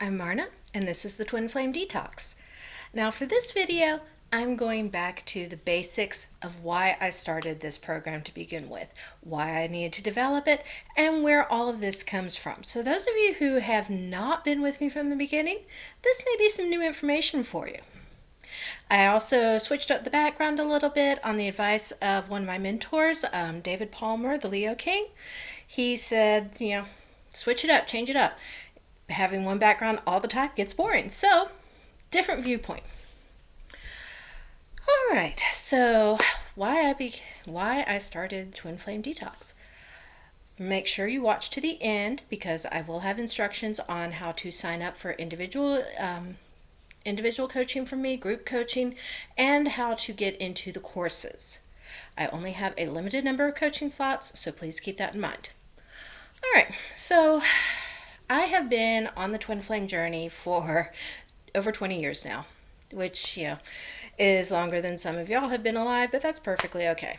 I'm Marna, and this is the Twin Flame Detox. Now for this video, I'm going back to the basics of why I started this program to begin with, why I needed to develop it, and where all of this comes from. So those of you who have not been with me from the beginning, this may be some new information for you. I also switched up the background a little bit on the advice of one of my mentors, David Palmer, the Leo King. He said, switch it up, change it up. Having one background all the time gets boring. So, different viewpoint. All right. So, why I started Twin Flame Detox. Make sure you watch to the end because I will have instructions on how to sign up for individual coaching from me, group coaching, and how to get into the courses. I only have a limited number of coaching slots, so please keep that in mind. All right. So, I have been on the Twin Flame journey for over 20 years now, which, is longer than some of y'all have been alive, but that's perfectly okay.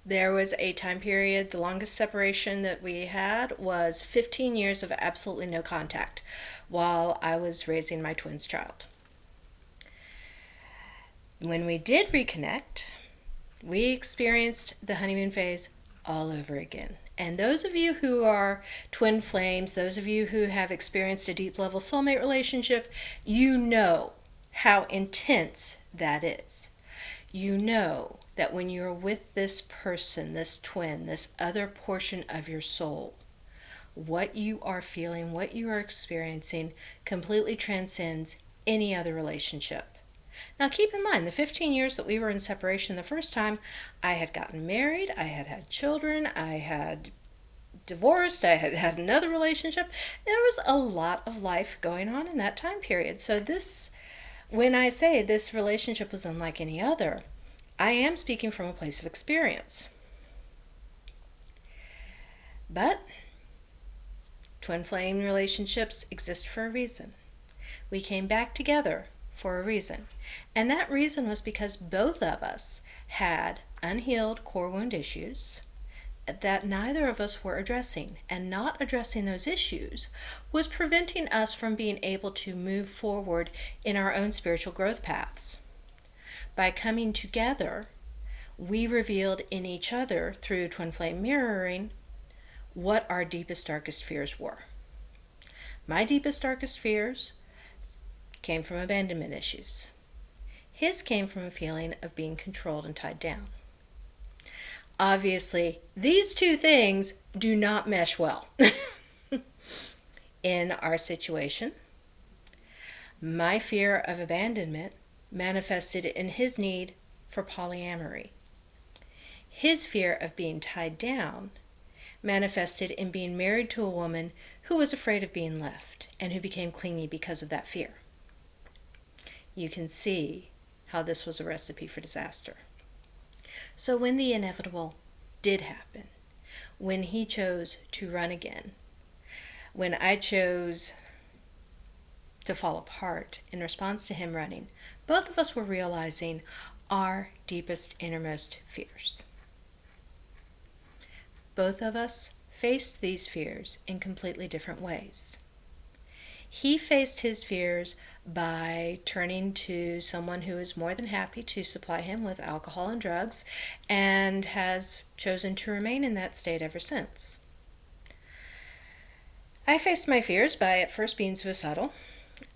There was a time period, the longest separation that we had was 15 years of absolutely no contact while I was raising my twins' child. When we did reconnect, we experienced the honeymoon phase all over again. And those of you who are twin flames, those of you who have experienced a deep level soulmate relationship, you know how intense that is. You know that when you're with this person, this twin, this other portion of your soul, what you are feeling, what you are experiencing completely transcends any other relationship. Now keep in mind, the 15 years that we were in separation the first time, I had gotten married, I had had children, I had divorced, I had had another relationship. There was a lot of life going on in that time period. So when I say this relationship was unlike any other, I am speaking from a place of experience. But twin flame relationships exist for a reason. We came back together for a reason. And that reason was because both of us had unhealed core wound issues that neither of us were addressing. And not addressing those issues was preventing us from being able to move forward in our own spiritual growth paths. By coming together, we revealed in each other through twin flame mirroring what our deepest, darkest fears were. My deepest, darkest fears came from abandonment issues. His came from a feeling of being controlled and tied down. Obviously, these two things do not mesh well. In our situation, my fear of abandonment manifested in his need for polyamory. His fear of being tied down manifested in being married to a woman who was afraid of being left and who became clingy because of that fear. You can see how this was a recipe for disaster. So when the inevitable did happen, when he chose to run again, when I chose to fall apart in response to him running, both of us were realizing our deepest, innermost fears. Both of us faced these fears in completely different ways. He faced his fears by turning to someone who is more than happy to supply him with alcohol and drugs and has chosen to remain in that state ever since. I faced my fears by at first being suicidal.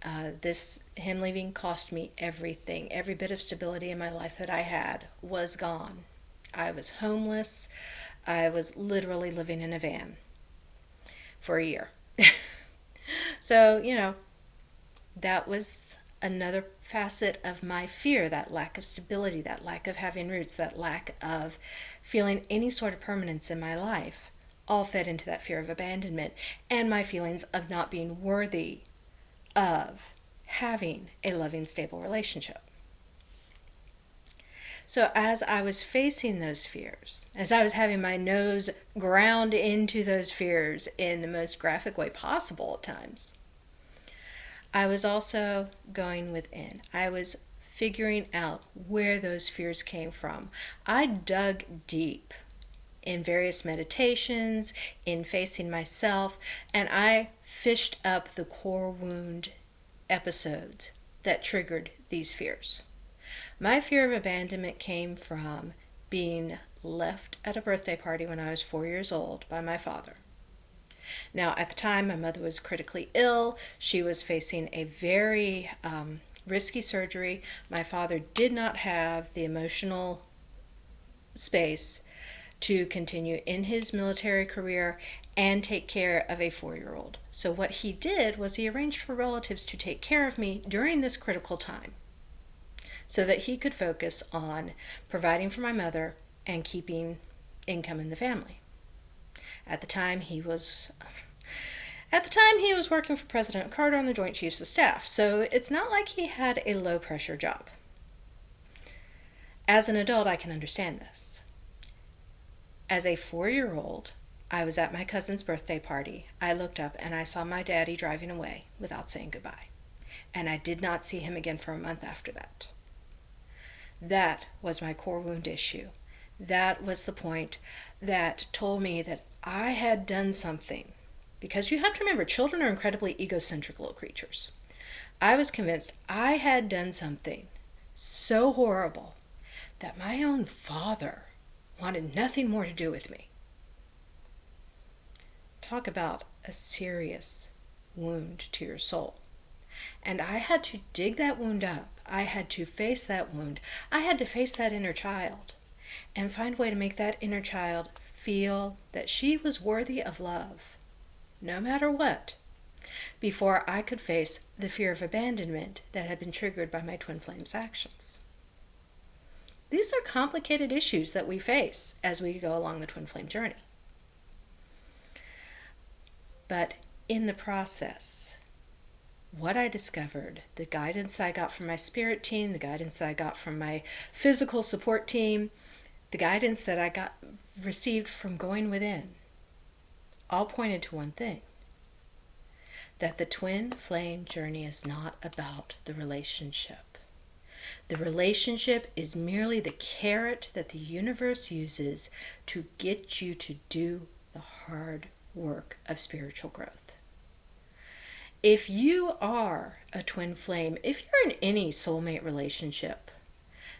Him leaving cost me everything. Every bit of stability in my life that I had was gone. I was homeless. I was literally living in a van for a year. So, that was another facet of my fear, that lack of stability, that lack of having roots, that lack of feeling any sort of permanence in my life, all fed into that fear of abandonment and my feelings of not being worthy of having a loving, stable relationship. So as I was facing those fears, as I was having my nose ground into those fears in the most graphic way possible at times, I was also going within. I was figuring out where those fears came from. I dug deep in various meditations, in facing myself, and I fished up the core wound episodes that triggered these fears. My fear of abandonment came from being left at a birthday party when I was 4 years old by my father. Now, at the time, my mother was critically ill. She was facing a very risky surgery. My father did not have the emotional space to continue in his military career and take care of a 4-year-old. So what he did was he arranged for relatives to take care of me during this critical time so that he could focus on providing for my mother and keeping income in the family. At the time he was working for President Carter on the Joint Chiefs of Staff, so it's not like he had a low pressure job. As an adult, I can understand this. As a 4-year-old, I was at my cousin's birthday party. I looked up and I saw my daddy driving away without saying goodbye. And I did not see him again for a month after that. That was my core wound issue. That was the point that told me that I had done something. Because you have to remember, children are incredibly egocentric little creatures. I was convinced I had done something so horrible that my own father wanted nothing more to do with me. Talk about a serious wound to your soul. And I had to dig that wound up. I had to face that wound. I had to face that inner child and find a way to make that inner child feel that she was worthy of love, no matter what, before I could face the fear of abandonment that had been triggered by my twin flames actions. These are complicated issues that we face as we go along the twin flame journey. But in the process, what I discovered, the guidance that I got from my spirit team, the guidance that I got from my physical support team, the guidance that I received from going within, all pointed to one thing: that the twin flame journey is not about the relationship. The relationship is merely the carrot that the universe uses to get you to do the hard work of spiritual growth. If you are a twin flame, if you're in any soulmate relationship,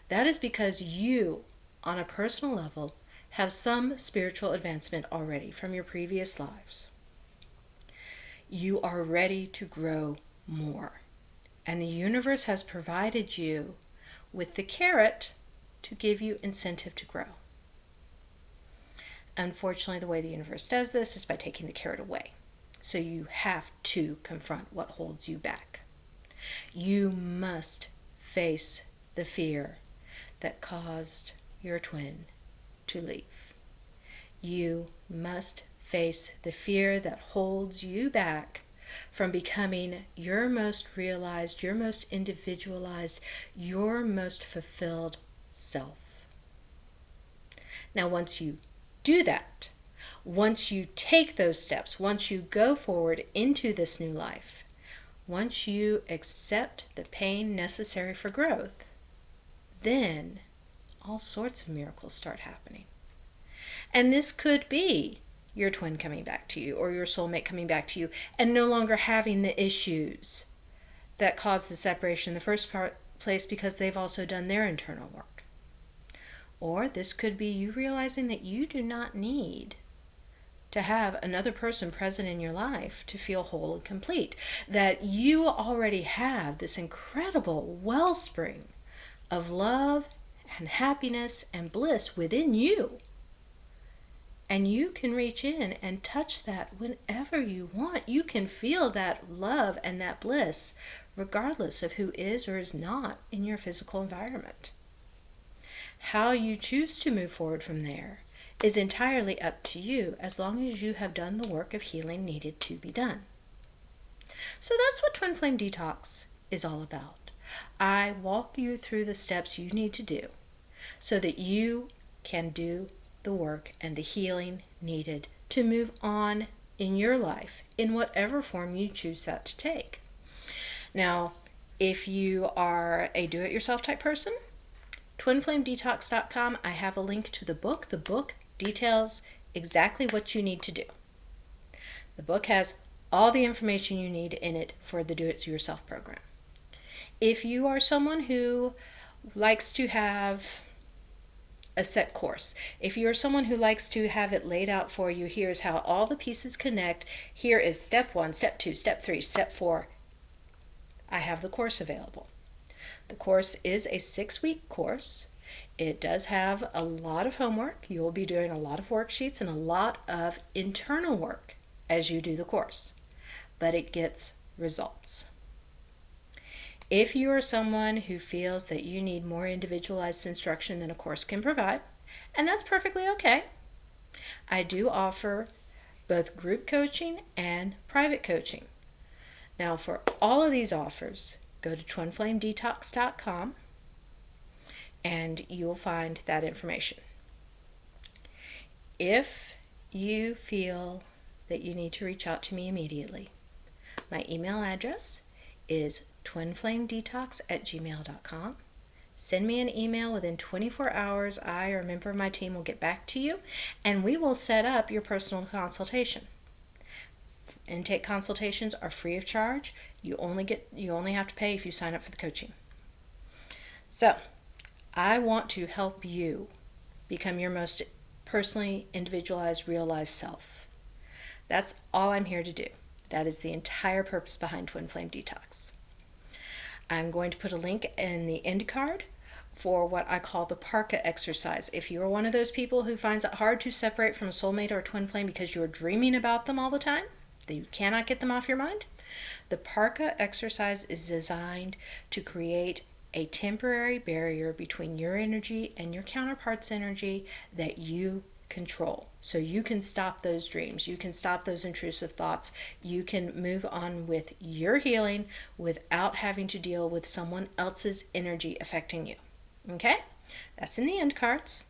that is because you, on a personal level, have some spiritual advancement already from your previous lives. You are ready to grow more, and the universe has provided you with the carrot to give you incentive to grow. Unfortunately, the way the universe does this is by taking the carrot away. So you have to confront what holds you back. You must face the fear that caused your twin to leave. You must face the fear that holds you back from becoming your most realized, your most individualized, your most fulfilled self. Now, once you do that, once you take those steps, once you go forward into this new life, once you accept the pain necessary for growth, then all sorts of miracles start happening. And this could be your twin coming back to you, or your soulmate coming back to you and no longer having the issues that caused the separation in the first place because they've also done their internal work. Or this could be you realizing that you do not need to have another person present in your life to feel whole and complete, that you already have this incredible wellspring of love and happiness and bliss within you. And you can reach in and touch that whenever you want. You can feel that love and that bliss regardless of who is or is not in your physical environment. How you choose to move forward from there is entirely up to you, as long as you have done the work of healing needed to be done. So that's what Twin Flame Detox is all about. I walk you through the steps you need to do so that you can do the work and the healing needed to move on in your life in whatever form you choose that to take. Now, if you are a do-it-yourself type person, twinflamedetox.com, I have a link to the book. The book details exactly what you need to do. The book has all the information you need in it for the Do It Yourself program. If you are someone who likes to have a set course, if you're someone who likes to have it laid out for you, here's how all the pieces connect, here is step 1, step 2, step 3, step 4, I have the course available. The course is a 6-week course. It does have a lot of homework. You will be doing a lot of worksheets and a lot of internal work as you do the course, but it gets results. If you are someone who feels that you need more individualized instruction than a course can provide, and that's perfectly okay, I do offer both group coaching and private coaching. Now, for all of these offers, go to twinflamedetox.com and you will find that information. If you feel that you need to reach out to me immediately, my email address is twinflamedetox@gmail.com. Send me an email within 24 hours. I or a member of my team will get back to you and we will set up your personal consultation. Intake consultations are free of charge. You only have to pay if you sign up for the coaching. So, I want to help you become your most personally individualized, realized self. That's all I'm here to do. That is the entire purpose behind Twin Flame Detox. I'm going to put a link in the end card for what I call the parka exercise. If you are one of those people who finds it hard to separate from a soulmate or a twin flame because you're dreaming about them all the time, that you cannot get them off your mind, the parka exercise is designed to create a temporary barrier between your energy and your counterpart's energy that you control. So you can stop those dreams, you can stop those intrusive thoughts, you can move on with your healing without having to deal with someone else's energy affecting you. Okay? That's in the end cards.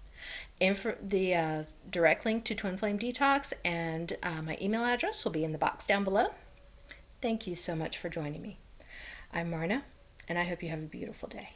The direct link to Twin Flame Detox and my email address will be in the box down below. Thank you so much for joining me. I'm Marna, and I hope you have a beautiful day.